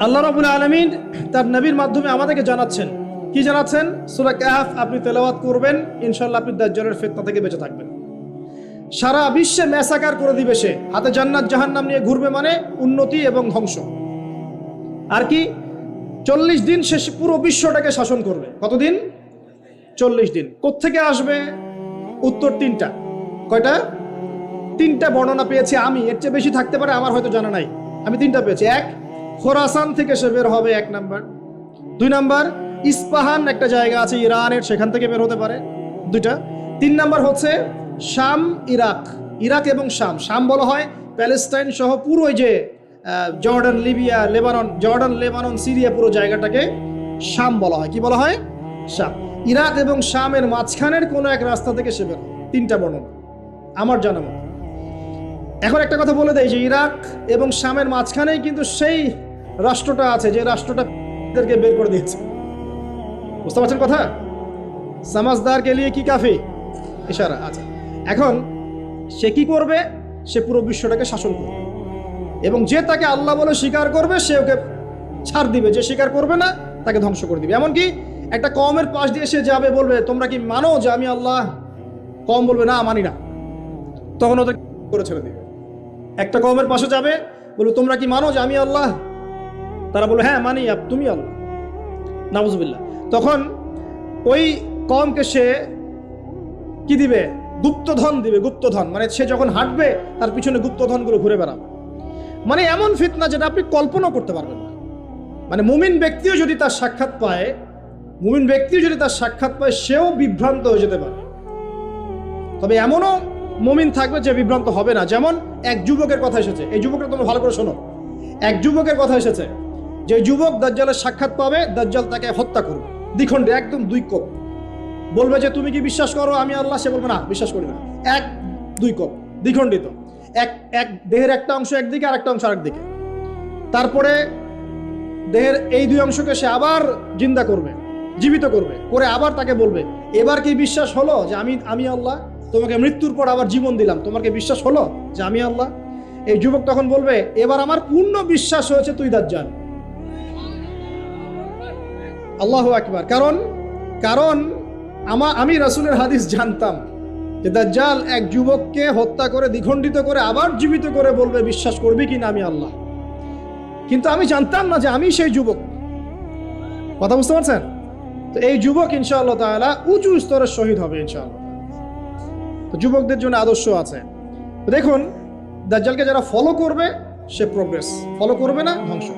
আল্লাহ রাব্বুল আলামিন তার নবীর মাধ্যমে আমাদেরকে জানাচ্ছেন, কি জানাচ্ছেন? সূরা কাহফ আপনি তেলাওয়াত করবেন, ইনশাআল্লাহ আপনি দাজ্জালের ফিতনা থেকে বেঁচে থাকবেন। সারা বিশ্বে ম্যাসাকার করে দিবে সে, হাতে জান্নাত জাহান্নাম নিয়ে ঘুরবে, মানে উন্নতি এবং ধ্বংস। আর কি 40 দিন সে পুরো বিশ্বটাকে শাসন করবে। কতদিন? 40 দিন। কোত্থেকে আসবে? উত্তর তিনটা। কয়টা? তিনটা বর্ণনা পেয়েছি আমি, এর চেয়ে বেশি থাকতে পারে, আমার হয়তো জানা নাই। আমি তিনটা পেয়েছি। এক, খোরাসান থেকে সে বের হবে, 1 নাম্বার। 2 নাম্বার, ইস্পাহান একটা জায়গা আছে ইরানের, সেখান থেকে বের হতে পারে, 2টা। 3 নাম্বার হচ্ছে শাম, ইরাক। ইরাক এবং শাম, শাম বলা হয় প্যালেস্টাইন সহ পুরো যে Jordan, Libya, Lebanon, Jordan, Lebanon, Syria, পুরো জায়গাটাকে শাম বলা হয়। কি বলা হয়? শাম। ইরাক এবং শামের মাঝখানের কোনো এক রাস্তা থেকে সে বের হবে। 3টা বর্ণনা আমার জানা মতো। এখন একটা কথা বলে দেয় যে ইরাক এবং শামের মাঝখানেই কিন্তু সেই রাষ্ট্রটা আছে যে রাষ্ট্রটাকে বের করে দিয়েছে। বুঝতে পারছেন কথা? সমাজদার কে লিয়ে কি কাফি ইশারা আছে। এখন সে কি করবে? সে পুরো বিশ্বটাকে শাসন করবে, এবং যে তাকে আল্লাহ বলে স্বীকার করবে সে ওকে ছাড় দিবে, যে স্বীকার করবে না তাকে ধ্বংস করে দিবে। এমনকি একটা কওমের পাশ দিয়ে সে যাবে, বলবে তোমরা কি মানো যে আমি আল্লাহ? কওম বলবে না, মানি না, তখন ওদের করে ছেড়ে দিবে। একটা কওমের পাশে যাবে, বলবে তোমরা কি মানো যে আমি আল্লাহ? তারা বলবে হ্যাঁ মানি, তুমি আল্লাহ, নাউজুবিল্লাহ। তখন ওই কওমকে সে কি দিবে? গুপ্তধন দিবে। গুপ্তধন মানে সে যখন হাঁটবে তার পিছনে গুপ্তধনগুলো ঘুরে বেড়াবে। মানে এমন ফিতনা যেটা আপনি কল্পনা করতে পারবেন না। মানে মুমিন ব্যক্তিও যদি তার সাক্ষাৎ পায়, সেও বিভ্রান্ত হয়ে যেতে পারে। তবে এমনও মুমিন থাকবে যে বিভ্রান্ত হবে না। যেমন এক যুবকের কথা এসেছে, এই যুবকটা তোমরা ভালো করে শোনো। এক যুবকের কথা এসেছে, যে যুবক দাজ্জালের সাক্ষাৎ পাবে, দাজ্জাল তাকে হত্যা করবে দ্বিখণ্ডে, একদম 2 কোপ। বলবে যে তুমি কি বিশ্বাস করো আমি আল্লাহ? সে বলবে না, বিশ্বাস করি না। 1-2 কোপ, দ্বিখণ্ডিত। এক দেহের একটা অংশ একদিকে আর একটা অংশ আরেকদিকে। তারপরে দেহের এই 2 অংশকে সে আবার জিন্দা করবে, জীবিত করবে, করে আবার তাকে বলবে এবার কি বিশ্বাস হলো যে আমি আল্লাহ? তোমাকে মৃত্যুর পর আবার জীবন দিলাম, তোমার কি বিশ্বাস হলো যে আমি আল্লাহ? এই যুবক তখন বলবে এবার আমার পূর্ণ বিশ্বাস হয়েছে তুই দাজ্জাল। আল্লাহু আকবার। কারণ আমি রাসূলের হাদিস জানতাম যে দাজ্জাল এক যুবককে হত্যা করে দ্বিখণ্ডিত করে আবার জীবিত করে বলবে বিশ্বাস করবি কিনা আমি আল্লাহ। কিন্তু আমি জানতাম না যে আমি সেই যুবক। কথা বুঝতে পারছেন? তো এই যুবক ইনশাআল্লাহ তাআলা উঁচু স্তরের শহীদ হবে ইনশাআল্লাহ। তো যুবকদের জন্য আদর্শ আছে। দেখুন, দাজ্জালকে যারা ফলো করবে সে প্রোগ্রেস, ফলো করবে না ধ্বংস।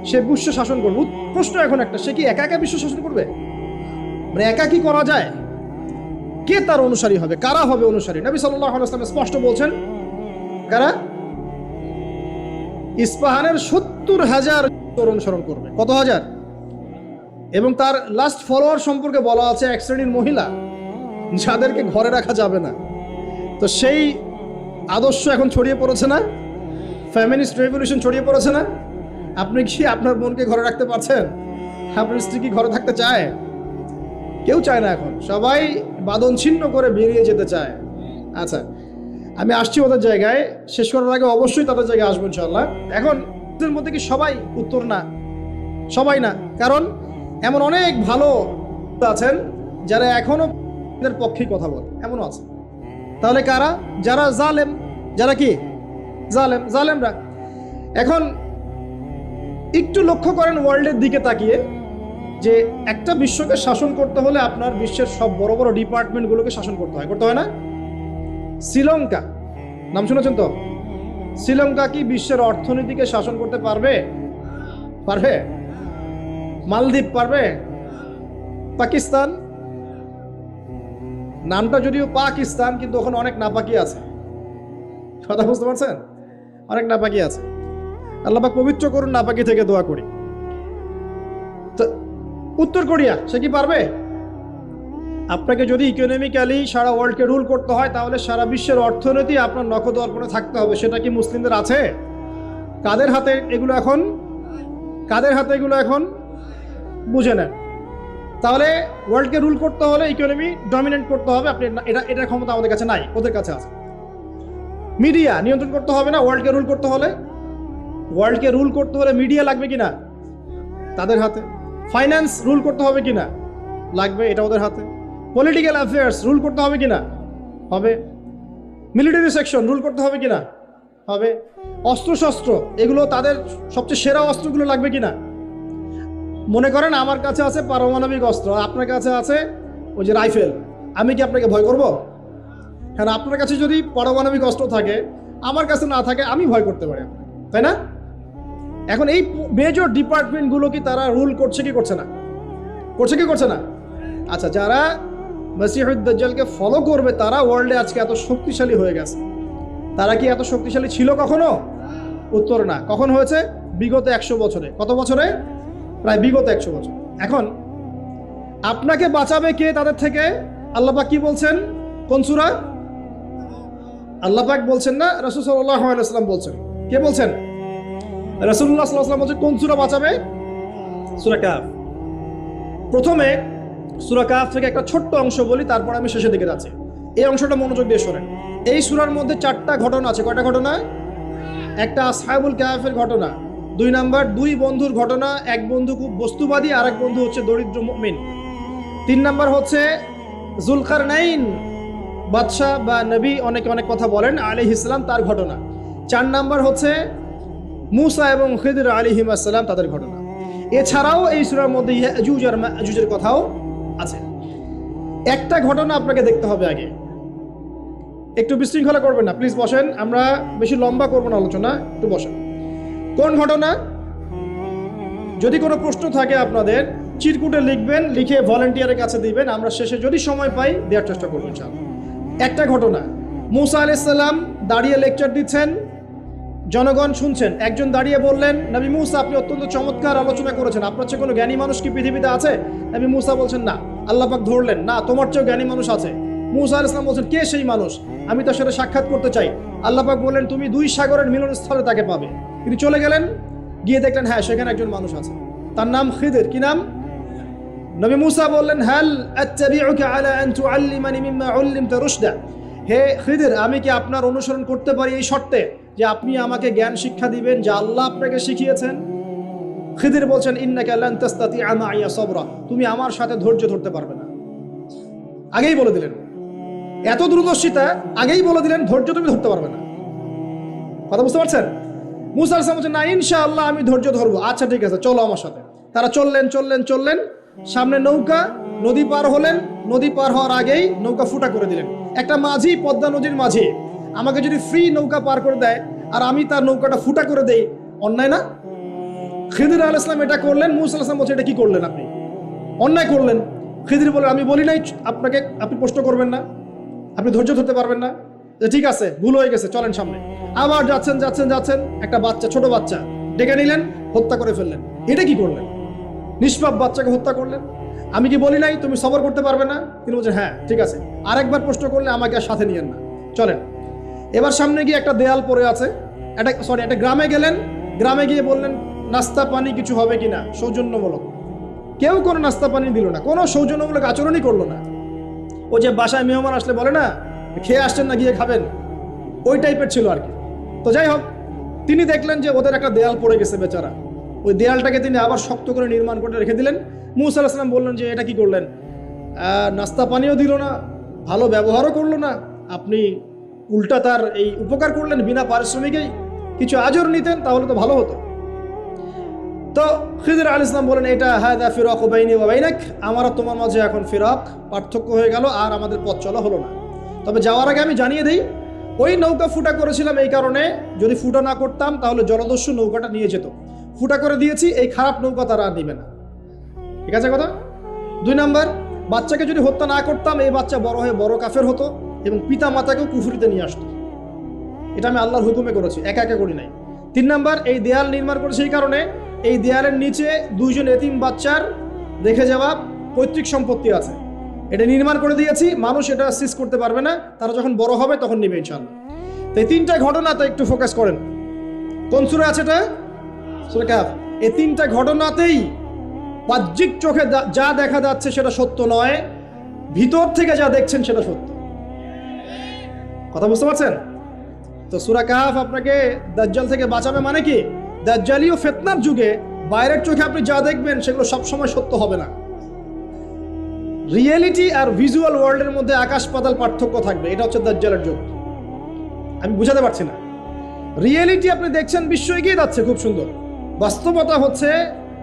সে বিশ্ব শাসন করবে। প্রশ্ন এখন একটা, সে কি একা একা বিশ্ব শাসন করবে? মানে একা কি করা যায়? কে তার অনুসারী হবে? কারা হবে অনুসারী? নবী সাল্লাল্লাহু আলাইহি ওয়াসাল্লাম স্পষ্ট বলছেন, কারা? ইস্পাহানের 70,000 অনুসরণ করবে। কত হাজার? এবং তার লাস্ট ফলোয়ার সম্পর্কে বলা আছে 1 শ্রেণীর মহিলা, যাদেরকে ঘরে রাখা যাবে না। তো সেই আদর্শ এখন ছড়িয়ে পড়েছে না? ফেমিনিস্ট রেভলিউশন ছড়িয়ে পড়েছে না? আপনি কি আপনার বোনকে ঘরে রাখতে পারছেন? আপনার স্ত্রী কি ঘরে থাকতে চায়? কেউ চায় না। এখন সবাই বাঁধন ছিন্ন করে বেরিয়ে যেতে চায়। আচ্ছা, আমি আসছি ওদের জায়গায়, শেষ করার আগে অবশ্যই তাদের জায়গায় আসবো ইনশাআল্লাহ। এখন এদের মধ্যে কি সবাই? উত্তর না, সবাই না। কারণ এমন অনেক ভালো আছেন যারা এখনো এদের পক্ষেই কথা বলে, এমনও আছে। তাহলে কারা? যারা জালেম। যারা কি? জালেমরা। এখন একটু লক্ষ্য করেন ওয়ার্ল্ডের দিকে তাকিয়ে, যে একটা বিশ্বকে শাসন করতে হলে আপনার বিশ্বের সব বড় বড় ডিপার্টমেন্টগুলোকে শাসন করতে হয় না? শ্রীলঙ্কা নাম শুনেছেন তো? শ্রীলঙ্কা কি বিশ্বের অর্থনীতিকে শাসন করতে পারবে? মালদ্বীপ পারবে? পাকিস্তান, নামটা যদিও পাকিস্তান, কিন্তু ওখানে অনেক নাপাকি আছে। কথা বুঝতে পারছেন? অনেক নাপাকি আছে। আল্লাহ পাক পবিত্র করুন, নাপাকি থেকে দোয়া করি। তো উত্তর কোরিয়া, সে কি পারবে? আপনাকে যদি ইকোনমিক্যালি সারা ওয়ার্ল্ডকে রুল করতে হয়, তাহলে সারা বিশ্বের অর্থনীতি আপনার নখদর্পণে থাকতে হবে। সেটা কি মুসলিমদের আছে? কাদের হাতে এগুলো এখন? বুঝে নেন। তাহলে ওয়ার্ল্ডকে রুল করতে হলে ইকোনমি ডমিনেট করতে হবে। আপনি এটা ক্ষমতা আমাদের কাছে নাই, ওদের কাছে আছে। মিডিয়া নিয়ন্ত্রণ করতে হবে না? ওয়ার্ল্ডকে রুল করতে হলে মিডিয়া লাগবে কিনা? তাদের হাতে। ফাইন্যান্স রুল করতে হবে কিনা, লাগবে, এটা ওদের হাতে। পলিটিক্যাল অ্যাফেয়ার্স রুল করতে হবে কিনা, হবে। মিলিটারি সেকশন রুল করতে হবে কিনা, হবে। অস্ত্রশস্ত্র, এগুলো তাদের সবচেয়ে সেরা অস্ত্রগুলো লাগবে কিনা। মনে করেন আমার কাছে আছে পারমাণবিক অস্ত্র, আপনার কাছে আছে ওই যে রাইফেল, আমি কি আপনাকে ভয় করব? হ্যাঁ, আপনার কাছে যদি পারমাণবিক অস্ত্র থাকে, আমার কাছে না থাকে, আমি ভয় করতে পারি, তাই না? এখন এই মেজর ডিপার্টমেন্টগুলো কি তারা রুল করছে কি করছে না? করছে কি করছে না? আচ্ছা, যারা মসিহুদ দাজ্জালকে ফলো করবে তারা ওয়ার্ল্ডে আজকে এত শক্তিশালী হয়ে গেছে। তারা কি এত শক্তিশালী ছিল কখনো? উত্তর না। কখন হয়েছে? বিগত 100 বছরে। কত বছরে? প্রায় বিগত 100 বছর। এখন আপনাকে বাঁচাবে কে তাদের থেকে? আল্লাহ পাক কি বলছেন? কোন সূরা? আল্লাহ পাক বলছেন না, রাসূল সাল্লাল্লাহু আলাইহি ওয়াসাল্লাম বলছেন। কে বলছেন? রাসূলুল্লাহ সাল্লাল্লাহু আলাইহি ওয়াসাল্লাম বলছেন কোন সূরা বাঁচাবে? সূরা কাহফ। প্রথমে সূরা কাহফ থেকে একটা ছোট্ট অংশ বলি, তারপর আমি শেষের দিকে যাচ্ছি। এই অংশটা মনোযোগ দিয়ে শোনেন। এই সূরার মধ্যে 4টা ঘটনা আছে। কয়টা ঘটনা? একটা আসহাবুল কাহফের ঘটনা, 2 নাম্বার 2 বন্ধুর ঘটনা, এক বন্ধু খুব বস্তুবাদী, আর এক বন্ধু হচ্ছে দরিদ্র মুমিন। 3 নাম্বার হচ্ছে যুলকারনাইন, বাদশাহ বা নবী, অনেকে অনেক কথা বলেন, আলাইহিস সালাম, তার ঘটনা। 4 নাম্বার হচ্ছে মূসা এবং খিদর আলাইহিস সালাম, তাদের ঘটনা। এছাড়াও এই সূরার মধ্যে ইয়াজুজ আর মাজুজের কথাও আছে। একটা ঘটনা আপনাকে দেখতে হবে আগে। একটু বিশৃঙ্খলা করবেন না, প্লিজ বসেন, আমরা বেশি লম্বা করবো না আলোচনা, একটু বসেন। কোন ঘটনা? যদি কোনো প্রশ্ন থাকে আপনাদের চিরকুটে লিখবেন, লিখে ভলান্টিয়ারের কাছে দিবেন, আমরা শেষে যদি সময় পাই দেওয়ার চেষ্টা করবো ইনশাআল্লাহ। একটা ঘটনা, মূসা আলাইহিস সালাম দাঁড়িয়ে লেকচার দিচ্ছেন, জনগণ শুনছেন। একজন দাঁড়িয়ে বললেন, নবী মূসা আপনি অত্যন্ত চমৎকার আলোচনা করেছেন, আপনার চেয়ে কোনো জ্ঞানী মানুষ কি পৃথিবীতে আছে? নবী মূসা বলছেন না। আল্লাহ পাক ধরলেন, না, তোমার চেয়েও জ্ঞানী মানুষ আছে। মূসা আলাইহিস সালাম বলছেন, কে সেই মানুষ? আমি তার সাথে সাক্ষাৎ করতে চাই। আল্লাহ পাক বললেন, তুমি 2 সাগরের মিলনস্থলে তাকে পাবে। তিনি চলে গেলেন, গিয়ে দেখলেন হ্যাঁ সেখানে একজন মানুষ আছে, তার নাম খিদর। কি নাম? নবী মূসা বললেন, হাল আত্তাবিউকা আলা আন তুআল্লিমানি মিম্মা উল্লিমতা রুশদা, হে খিদর, আমি কি আপনার অনুসরণ করতে পারি এই শর্তে যে আপনি আমাকে জ্ঞান শিক্ষা দিবেন যা আল্লাহ আপনাকে শিখিয়েছেন? খিদর বলছেন, ইন্নাকা লান তাস্তাতিআ মাইয়া সাবরা, তুমি আমার সাথে ধৈর্য ধরতে পারবে না। আগেই বলে দিলেন, এত দূরদর্শিতা, আগেই বলে দিলেন ধৈর্য তুমি ধরতে পারবে না। কথা বুঝতে পারছেন? মূসা আলাইহিস সালাম বলছেন, না, ইনশাআল্লাহ আমি ধৈর্য ধরবো। আচ্ছা ঠিক আছে, চলো আমার সাথে। তারা চললেন, সামনে নৌকা, নদী পার হলেন। নদী পার হওয়ার আগেই নৌকা ফুটা করে দিলেন। একটা মাঝি, পদ্মা নদীর মাঝি, আমাকে যদি ফ্রি নৌকা পার করে দেয় আর আমি তার নৌকাটা ফুটা করে দেই, অন্যায় না? খিদর আলাইহিস সালাম এটা করলেন। মূসা আলাইহিস সালাম বলছে, এটা কি করলেন আপনি? অন্যায় করলেন। খিদর বলে, আমি বলি নাই আপনাকে আপনি প্রশ্ন করবেন না, আপনি ধৈর্য ধরতে পারবেন না? ঠিক আছে, ভুল হয়ে গেছে, চলেন সামনে। আবার যাচ্ছেন, একটা বাচ্চা, ছোট বাচ্চা ডেকে নিলেন, হত্যা করে ফেললেন। এটা কি করলেন? নিষ্পাপ বাচ্চাকে হত্যা করলেন। আমি কি বলি নাই তুমি সবর করতে পারবে না? তিনি বলছেন, হ্যাঁ ঠিক আছে, আরেকবার প্রশ্ন করলে আমাকে আর সাথে নিয়েন না, চলেন। এবার সামনে গিয়ে একটা দেয়াল পড়ে আছে, একটা গ্রামে গেলেন। গ্রামে গিয়ে বললেন, নাস্তা পানি কিছু হবে কিনা, সৌজন্যমূলক। কেউ কোনো নাস্তা পানি দিল না, কোনো সৌজন্যমূলক আচরণই করলো না। ও যে বাসায় মেহমান আসলে বলে না, খেয়ে আসছেন না, গিয়ে খাবেন, ওই টাইপের ছিল আর কি। তো যাই হোক, তিনি দেখলেন যে ওদের একটা দেয়াল পড়ে গেছে বেচারা, ওই দেয়ালটাকে তিনি আবার শক্ত করে নির্মাণ করে রেখে দিলেন। মূসা আলাইহিস সালাম বললেন যে এটা কি করলেন? নাস্তা পানিও দিল না, ভালো ব্যবহারও করলো না, আপনি উল্টা তার এই উপকার করলেন বিনা পারিশ্রমিকেই। কিছু আজর নিতেন তাহলে তো ভালো হতো। তো খিদর আলাইহিস সালাম বলেন, এটা হাদা ফিরাকু বাইনি ওয়া বাইনাক, আমার আর তোমার মাঝে এখন ফিরাক, পার্থক্য হয়ে গেল, আর আমাদের পথ চলা হলো না। তবে যাওয়ার আগে আমি জানিয়ে দিই, ওই নৌকা ফুটা করেছিলাম এই কারণে, যদি ফুটা না করতাম তাহলে জলদস্যু নৌকাটা নিয়ে যেত। ফুটা করে দিয়েছি, এই খারাপ নৌকা তারা আর নেবে না। ঠিক আছে কথা? 2 নাম্বার, বাচ্চাকে যদি হত্যা না করতাম, এই বাচ্চা বড় হয়ে বড় কাফের হতো এবং পিতা মাতাকেও কুফরিতে নিয়ে আসতো। এটা আমি আল্লাহর হুকুমে করেছি, একা একা করি নাই। 3 নাম্বার, এই দেয়াল নির্মাণ করেছি এই কারণে, এই দেয়ালের নিচে 2 জন এতিম বাচ্চার রেখে যাওয়া পৈতৃক সম্পত্তি আছে, এটা নির্মাণ করে দিয়েছি, মানুষ এটা সিজ করতে পারবে না, তারা যখন বড় হবে তখন নেবে ইনশাআল্লাহ। তো এই 3টা ঘটনাতে একটু ফোকাস করেন। কোন সূরা আছে এটা? সূরা কাহফ। এই 3টা ঘটনাতেই বাহ্যিক চোখে যা দেখা যাচ্ছে সেটা সত্য নয়, ভিতর থেকে যা দেখছেন সেটা সত্য। কথা বুঝতে পারছেন? তো সূরা কাহফ আপনাকে দাজ্জাল থেকে বাঁচাবে মানে কি? দাজ্জালি ও ফিতনার যুগে বাইরের চোখে আপনি যা দেখবেন সেগুলো সবসময় সত্য হবে না। রিয়েলিটি আর ভিজুয়াল ওয়ার্ল্ডের মধ্যে আকাশ পাতাল পার্থক্য থাকবে। এটা হচ্ছে দাজ্জালের যুগ। আমি বুঝাতে পারছি না। রিয়েলিটি আপনি দেখছেন বিশ্ব এগিয়ে যাচ্ছে খুব সুন্দর, বাস্তবতা হচ্ছে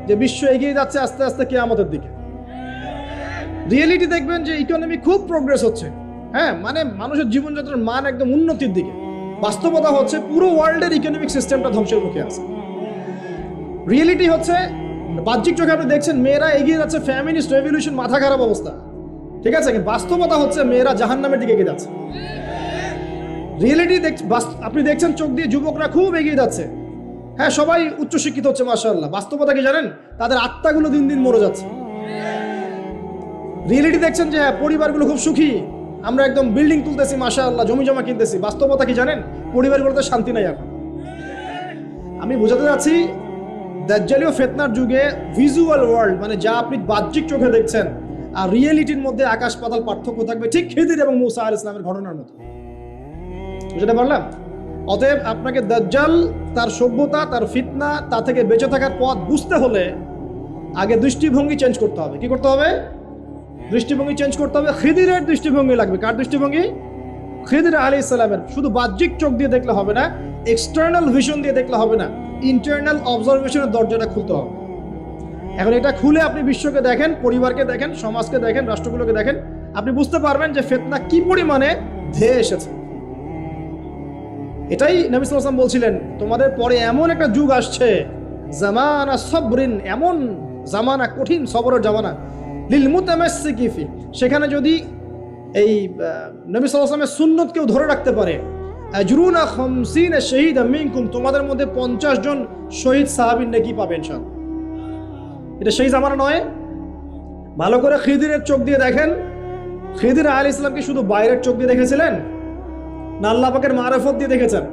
যে বিশ্ব এগিয়ে যাচ্ছে আস্তে আস্তে কিয়ামতের দিকে। রিয়েলিটি দেখবেন যে ইকোনমি খুব প্রোগ্রেস হচ্ছে, হ্যাঁ, মানে মানুষের জীবনযাত্রার মান একদম উন্নতির দিকে। বাস্তবতা হচ্ছে পুরো ওয়ার্ল্ডের ইকোনমিক সিস্টেমটা ধ্বংসের মুখে আছে। রিয়েলিটি হচ্ছে বাহ্যিক চোখে আপনি দেখছেন মেয়েরা এগিয়ে যাচ্ছে, ফ্যামিলিস্ট রেভলিউশন, মাথা খারাপ অবস্থা, ঠিক আছে, কিন্তু বাস্তবতা হচ্ছে মেয়েরা জাহান্নামের দিকে এগিয়ে যাচ্ছে। রিয়েলিটি আপনি দেখছেন চোখ দিয়ে যুবকরা খুব এগিয়ে যাচ্ছে, হ্যাঁ, সবাই উচ্চশিক্ষিত হচ্ছে মাশাআল্লাহ। বাস্তবতা কি জানেন? তাদের আত্মাগুলো দিন দিন মরে যাচ্ছে। রিয়েলিটি দেখছেন যে হ্যাঁ, পরিবারগুলো খুব সুখী, আমরা একদম বিল্ডিং তুলতেছি মাশাআল্লাহ, জমি জমা কিনতেছি। বাস্তবতা কি জানেন? পরিবারগুলোতে শান্তি নাই এখন। আমি বোঝাতে যাচ্ছি দাজ্জালীয় ফিতনার যুগে ভিজুয়াল ওয়ার্ল্ড মানে যা আপনি বাহ্যিক চোখে দেখছেন আর রিয়েলিটির মধ্যে আকাশ পাতাল পার্থক্য থাকবে, ঠিক খিদির এবং মূসা আলাইহিস সালামের ঘটনার মতো। বুঝতে পারলাম? অতএব আপনাকে দাজ্জাল, তার সভ্যতা, তার ফিতনা, তা থেকে বেঁচে থাকার পথ বুঝতে হলে আগে দৃষ্টিভঙ্গি চেঞ্জ করতে হবে। কি করতে হবে? দৃষ্টিভঙ্গি চেঞ্জ করতে হবে। খিদিরের দৃষ্টিভঙ্গি লাগবে। কার দৃষ্টিভঙ্গি? খিদির আলাইহিস সালামের। শুধু বাহ্যিক চোখ দিয়ে দেখলে হবে না, এক্সটার্নাল ভিশন দিয়ে দেখলে হবে না, ইন্টারনাল অবজারভেশনের দরজাটা খুলতে হবে। এখন এটা খুলে আপনি বিশ্বকে দেখেন, পরিবারকে দেখেন, সমাজকে দেখেন, রাষ্ট্রগুলোকে দেখেন, আপনি বুঝতে পারবেন যে ফিতনা কি পরিমাণে ধেয়ে এসেছে। এটাই নবী সাল্লাল্লাহু আলাইহি ওয়াসাল্লাম বলছিলেন, তোমাদের পরে এমন একটা যুগ আসছে, জামানা সবরিন, এমন জামানা, কঠিন সবরের জামানা, লিল মুতামাসসিকি ফি, সেখানে যদি এই নবী সাল্লাল্লাহু আলাইহি ওয়াসাল্লামের সুন্নত কেউ ধরে রাখতে পারে, আজরুনা 50 শাহীদা মিনকুম, তোমাদের মধ্যে 50 জন শহীদ সাহাবীর নেকি পাবে ইনশাআল্লাহ। এটা সেই জামানা নয়। ভালো করে খিদিরের চোখ দিয়ে দেখেন, খিদির আলাইহিস সালাম কি শুধু বাইরের চোখ দিয়ে দেখেছিলেন, না আল্লাহ পাকের মারিফত দিয়ে দেখেছেন?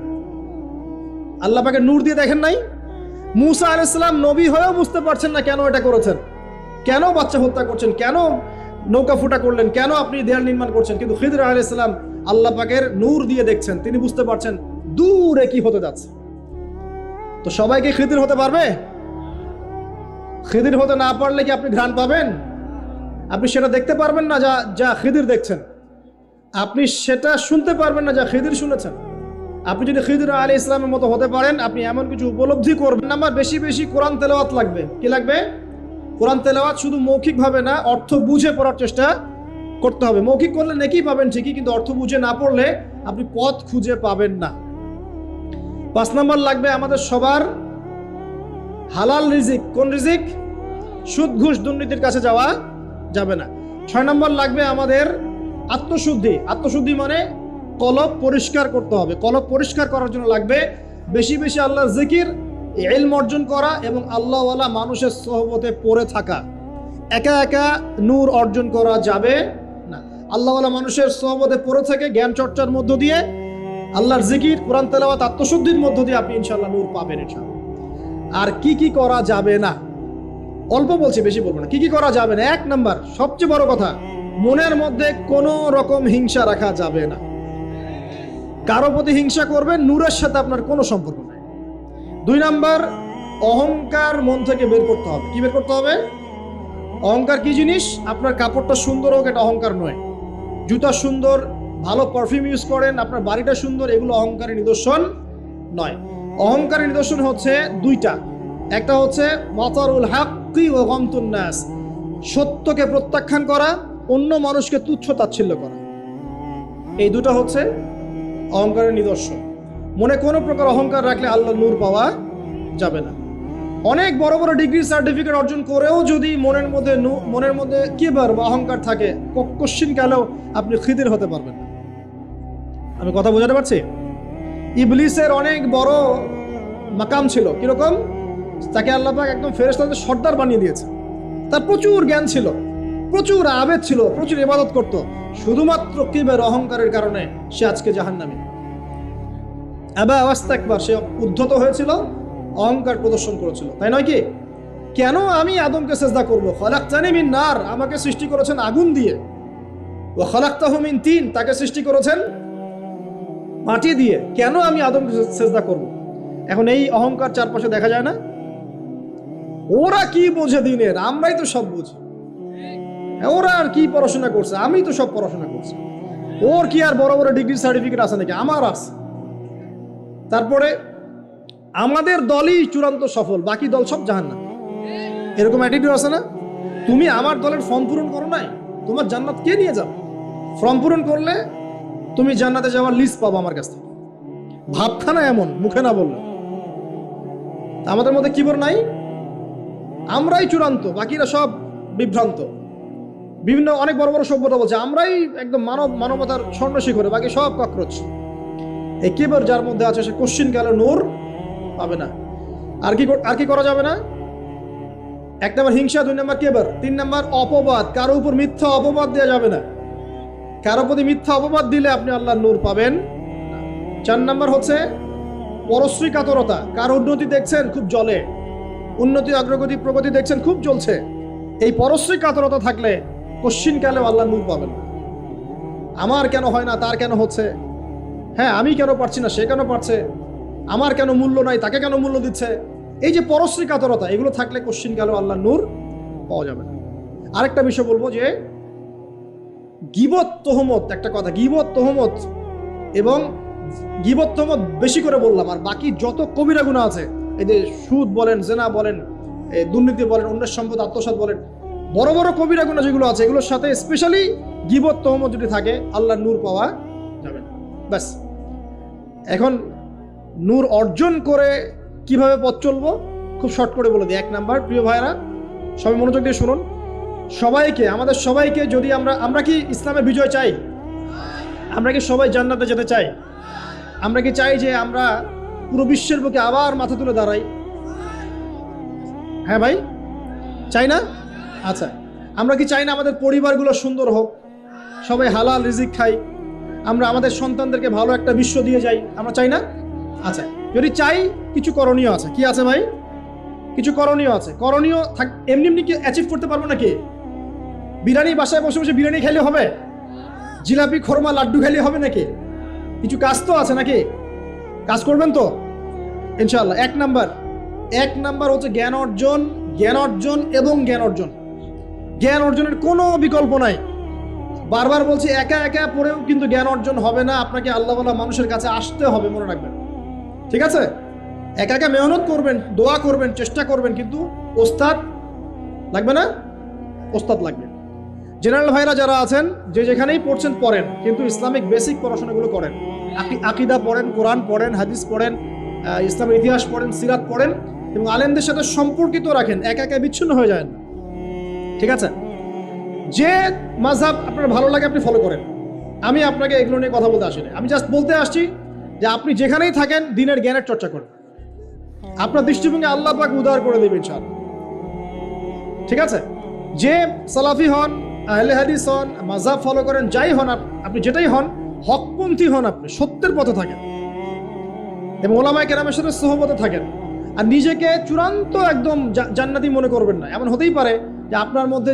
আল্লাহ পাকের নূর দিয়ে দেখেন নাই? মূসা আলাইহিস সালাম নবী হয়েও বুঝতে পারছেন না কেন এটা করেছেন, কেন বাচ্চা হত্যা করছেন, কেন নৌকা ফুটা করলেন, কেন আপনি দেয়াল নির্মাণ করছেন, কিন্তু খিদির আলাইহিস সালাম আল্লাহ পাকের নূর দিয়ে দেখছেন, তিনি বুঝতে পারছেন দূরে কি হতে যাচ্ছে। তো সবাই কি খিদির হতে পারবে? খিদির হতে না পারলে কি আপনি ঘ্রাণ পাবেন? আপনি সেটা দেখতে পারবেন না যা যা খিদির দেখছেন, আপনি সেটা শুনতে পারবেন না যা খিদির শুনেছেন। আপনি যদি খিদির আলাইহিস সালামের মতো হতে পারেন, আপনি এমন কিছু উপলব্ধি করবেন। আমার বেশি বেশি কোরআন তেলাওয়াত লাগবে। কি লাগবে? কোরআন তেলাওয়াত শুধু মৌখিকভাবে না, অর্থ বুঝে পড়ার চেষ্টা করতে হবে। মৌখিক করলে নেকি পাবেন ঠিকই, কিন্তু অর্থ বুঝে না পড়লে আপনি পথ খুঁজে পাবেন না। 5 নম্বর লাগবে আমাদের সবার হালাল রিজিক। কোন রিজিক? সুদ ঘুষ দুর্নীতির কাছে যাওয়া যাবে না। 6 নম্বর লাগবে আমাদের আত্মশুদ্ধি। আত্মশুদ্ধি মানে কলব পরিষ্কার করতে হবে। কলব পরিষ্কার করার জন্য লাগবে বেশি বেশি আল্লাহর জিকির, ইলম অর্জন করা এবং আল্লাহওয়ালা মানুষের সোহবতে পড়ে থাকা। একা একা নূর অর্জন করা যাবে না। আল্লাহওয়ালা মানুষের সোহবতে পড়ে থেকে জ্ঞান চর্চার মধ্য দিয়ে, আল্লাহর জিকির, কোরআন তেলাওয়াত, আত্মশুদ্ধির মধ্য দিয়ে আপনি ইনশাআল্লাহ নূর পাবেন ইনশাআল্লাহ। আর কি কি করা যাবে না? অল্প বলছি, বেশি বলবো না। কি কি করা যাবে না? 1 নাম্বার, সবচেয়ে বড় কথা, মনের মধ্যে কোনো রকম হিংসা রাখা যাবে না। কারো প্রতি হিংসা করবেন, নূরের সাথে আপনার কোনো সম্পর্ক নাই। 2 নাম্বার, অহংকার মন থেকে বের করতে হবে। কি বের করতে হবে? অহংকার কি জিনিস? আপনার কাপড়টা সুন্দর হোক, এটা অহংকার নয়। জুতা সুন্দর, ভালো পারফিউম ইউজ করেন, আপনার বাড়িটা সুন্দর, এগুলো অহংকারের নিদর্শন নয়। অহংকারের নিদর্শন হচ্ছে 2টা। একটা হচ্ছে মাতারুল হাক্কি ওয়া গামতুন নাস, সত্যকে প্রত্যাখ্যান করা, অন্য মানুষকে তুচ্ছ তাচ্ছিল্য করা। এই 2টা হচ্ছে অহংকারের নিদর্শন। মনে কোনো প্রকার অহংকার রাখলে আল্লাহর নূর পাওয়া যাবে না। অনেক বড় বড় ডিগ্রি সার্টিফিকেট অর্জন করেও যদি মনের মধ্যে কিবার বা অহংকার থাকে, কোশ্চিন কালেও আপনি খিদির হতে পারবেন না। আমি কথা বোঝাতে পারছি? ইবলিসের অনেক বড় মাকাম ছিল। কিরকম? তাকে আল্লাহ পাক একদম ফেরেশতাদের সর্দার বানিয়ে দিয়েছে। তার প্রচুর জ্ঞান ছিল, প্রচুর আবেদ ছিল, প্রচুর ইবাদত করত। শুধুমাত্র কিবার, অহংকারের কারণে সে আজকে জাহান্নামী। আবা ওয়াস্তাকবার, সে উদ্ধত হয়েছিল, অহংকার প্রদর্শন করেছিল, তাই নয় কি? কেন আমি আদমকে সিজদা করব? খালাকতানি মিন নার, আমাকে সৃষ্টি করেছেন আগুন দিয়ে। ওয়া খালাকতাহু মিন তিন, তাকে সৃষ্টি করেছেন মাটি দিয়ে। কেন আমি আদমকে সিজদা করব? এখন এই অহংকার চারপাশে দেখা যায় না? ওরা কি বোঝে দিনের, আমরাই তো সব বুঝি। ওরা আর কি পড়াশোনা করছে, আমি তো সব পড়াশোনা করছি। ওর কি আর বড় বড় ডিগ্রি সার্টিফিকেট আছে নাকি? আমার আছে। তারপরে আমাদের দলই চূড়ান্ত সফল, বাকি দল সব জাহান্নাম, এরকম অ্যাটিটিউড আছে না? তুমি আমার দলের ফর্ম পূরণ করো নাই, তোমার জান্নাত কে নিয়ে যাও? ফর্ম পূরণ করলে তুমি জান্নাতে যাওয়ার লিস্ট পাবো আমার কাছ থেকে। ভাবখানা এমন, মুখে না বললে। আমাদের মধ্যে কিবর নাই, আমরাই চূড়ান্ত, বাকিরা সব বিভ্রান্ত। বিভিন্ন অনেক বড় বড় সভ্যতা বলছে আমরাই একদম মানবতার স্বর্ণ শিখরে, বাকি সব ককরোচ। এই কিবর যার মধ্যে আছে সে কোশ্চিন কালে নূর পাবে না। আর কি করা যাবে না? 1 নম্বর হিংসা, 2 নম্বর কিবর, 3 নম্বর অপবাদ। কারো উপর মিথ্যা অপবাদ দেওয়া যাবে না। কারো প্রতি মিথ্যা অপবাদ দিলে আপনি আল্লাহর নূর পাবেন। 4 নম্বর হচ্ছে পরশ্রী কাতরতা। কারো উন্নতি দেখছেন খুব জ্বলে, উন্নতি অগ্রগতি প্রগতি দেখছেন খুব জ্বলছে, এই পরশ্রী কাতরতা থাকলে কোশ্চিন কালেও আল্লাহর নূর পাবেন না। আমার কেন হয় না, তার কেন হচ্ছে, হ্যাঁ আমি কেন পারছি না, সে কেন পারছে, আমার কেন মূল্য নাই, তাকে কেন মূল্য দিচ্ছে, এই যে পরশ্রী কাতরতা, এগুলো থাকলে কোশ্চিন কালেও আল্লাহর নূর পাওয়া যাবে না। আরেকটা বিষয় বলবো যে গীবত তহমত, একটা কথা, গীবত তহমত এবং গীবত তহমত বেশি করে বললাম, আর বাকি যত কবিরা গুনাহ আছে, এই যে সুদ বলেন, জেনা বলেন, দুর্নীতি বলেন, অন্যের সম্পদ আত্মসাৎ বলেন, বড় বড় কবিরা গুনাহ যেগুলো আছে এগুলোর সাথে স্পেশালি গীবত তহমত যদি থাকে আল্লাহর নূর পাওয়া যাবে না। ব্যাস। এখন নূর অর্জন করে কিভাবে পথ চলবো খুব শর্ট করে বলে দিই। 1 নাম্বার, প্রিয় ভাইরা সবাই মনোযোগ দিয়ে শুনুন, সবাইকে, আমাদের সবাইকে, যদি আমরা কি ইসলামের বিজয় চাই? আমরা কি সবাই জান্নাতে যেতে চাই? আমরা কি চাই যে আমরা পুরো বিশ্বের বুকে আবার মাথা তুলে দাঁড়াই? হ্যাঁ ভাই, চাই না? আচ্ছা, আমরা কি চাই না আমাদের পরিবারগুলো সুন্দর হোক, সবাই হালাল রিজিক খাই, আমরা আমাদের সন্তানদেরকে ভালো একটা বিশ্ব দিয়ে যাই? আমরা চাই না? আচ্ছা, যদি চাই কিছু করণীয় আছে। কি আছে ভাই? কিছু করণীয় আছে। করণীয় এমনি এমনি কি অ্যাচিভ করতে পারবো নাকি? বিরিয়ানি বাসায় বসে বসে বিরিয়ানি খেলে হবে? জিলাপি খোরমা লাড্ডু খেলে হবে নাকি? কিছু কাজ তো আছে নাকি? কাজ করবেন তো ইনশাআল্লাহ। 1 নাম্বার হচ্ছে জ্ঞান অর্জন, জ্ঞান অর্জন এবং জ্ঞান অর্জন। জ্ঞান অর্জনের কোনো বিকল্প নাই। বারবার বলছি, একা একা পড়েও কিন্তু জ্ঞান অর্জন হবে না, আপনাকে আল্লাহওয়ালা মানুষের কাছে আসতে হবে, মনে রাখবেন। ঠিক আছে? একা একা মেহনত করবেন, দোয়া করবেন, চেষ্টা করবেন, কিন্তু ওস্তাদ লাগবে না? ওস্তাদ লাগবে। জেনারেল ভাইরা যারা আছেন, যে যেখানেই পড়ছেন পড়েন, কিন্তু ইসলামিক বেসিক পড়াশোনাগুলো করেন। আকিদা পড়েন, কোরআন পড়েন, হাদিস পড়েন, ইসলামের ইতিহাস পড়েন, সিরাত পড়েন, এবং আলেমদের সাথে সম্পর্কিত রাখেন, একা একা বিচ্ছিন্ন হয়ে যায় না। ঠিক আছে? যে মাযহাব আপনার ভালো লাগে আপনি ফলো করেন। আমি আপনাকে এগুলো নিয়ে কথা বলতে আসিনি, আমি জাস্ট বলতে আসছি যে আপনি যেখানেই থাকেন দ্বীনের জ্ঞানের চর্চা করেন, আপনার দৃষ্টিভঙ্গি আল্লাহ পাক উদার করে দেবেন ইনশাআল্লাহ। ঠিক আছে? যে সালাফি হন, আহলে হাদিস হন, মাযহাব ফলো করেন, যাই হন আপনি, যেটাই হন, হকপন্থী হন, আপনি সত্যের পথে থাকেন এবং ওলামায়ে কেরামের সাথে সোহবতে থাকেন। আর নিজেকে চূড়ান্ত একদম জান্নাতি মনে করবেন না। এমন হতেই পারে যে আপনার মধ্যে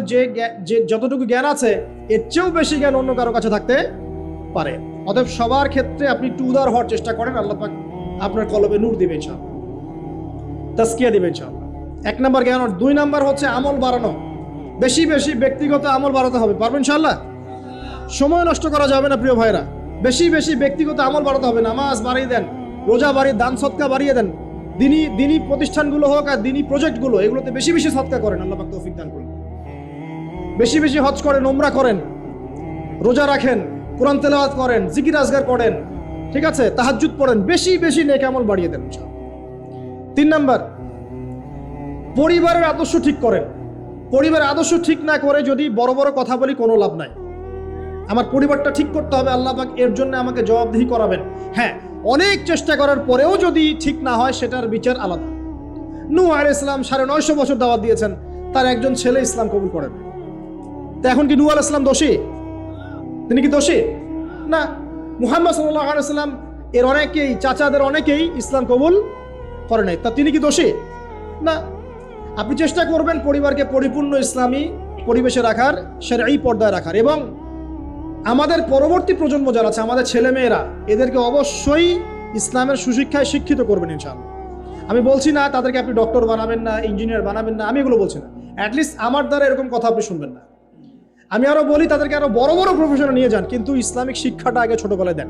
যে যতটুকু জ্ঞান আছে এর চেয়েও বেশি জ্ঞান অন্য কারো কাছে থাকতে পারে। অতএব সবার ক্ষেত্রে আপনি একটু উদার হওয়ার চেষ্টা করেন, আল্লাহ পাক আপনার কলবে নূর দিবেন ইনশাআল্লাহ, তাজকিয়া দিবেন ইনশাআল্লাহ। 1 নাম্বার জ্ঞান। 2 নাম্বার হচ্ছে আমল বাড়ানো। বেশি বেশি ব্যক্তিগত আমল বাড়াতে হবে। পারবেন ইনশাআল্লাহ? সময় নষ্ট করা যাবে না প্রিয় ভাইরা। বেশি বেশি ব্যক্তিগত আমল বাড়াতে হবে। নামাজ বাড়িয়ে দেন, রোজা বাড়িয়ে, দান সদকা বাড়িয়ে দেন। দিনী প্রতিষ্ঠানগুলো হোক আর দিনী প্রজেক্টগুলো, এগুলোতে বেশি বেশি সদকা করেন, আল্লাহ পাক তৌফিক দান করুন। বেশি বেশি হজ করেন, উমরা করেন, রোজা রাখেন, কোরআন তেলাওয়াত করেন, জিকির আজগার করেন। ঠিক আছে? তাহাজ্জুদ পড়েন, বেশি বেশি নেক আমল বাড়িয়ে দেন ইনশাআল্লাহ। 3 নাম্বার, পরিবারের আদর্শ ঠিক করেন। পরিবারের আদর্শ ঠিক না করে যদি বড় বড় কথা বলি কোনো লাভ নাই। আমার পরিবারটা ঠিক করতে হবে, আল্লাহ পাক এর জন্য আমাকে জবাবদিহি করাবেন। হ্যাঁ, অনেক চেষ্টা করার পরেও যদি ঠিক না হয় সেটার বিচার আলাদা। নূহ আলাইহিস সালাম 950 বছর দাওয়াত দিয়েছেন, তার একজন ছেলে ইসলাম কবুল করেন। তা এখন কি নূহ আলাইহিস সালাম দোষী? তিনি কি দোষী? না। মুহাম্মদ সাল্লাল্লাহু আলাইহি ওয়াসাল্লাম এর অনেকেই, চাচাদের অনেকেই ইসলাম কবুল করে নাই, তা তিনি কি দোষী? না। আপনি চেষ্টা করবেন পরিবারকে পরিপূর্ণ ইসলামী পরিবেশে রাখার, শরঈ পর্দায় রাখার, এবং আমাদের পরবর্তী প্রজন্ম যারা আছে, আমাদের ছেলেমেয়েরা, এদেরকে অবশ্যই ইসলামের সুশিক্ষায় শিক্ষিত করবেন ইনশাআল্লাহ। আমি বলছি না তাদেরকে আপনি ডক্টর বানাবেন না, ইঞ্জিনিয়ার বানাবেন না, আমি এগুলো বলছি না। অ্যাটলিস্ট আমার দ্বারা এরকম কথা আপনি শুনবেন না। আমি আরো বলি তাদেরকে আরো বড় বড় প্রফেশনে নিয়ে যান, কিন্তু ইসলামিক শিক্ষাটা আগে ছোটবেলায় দেন।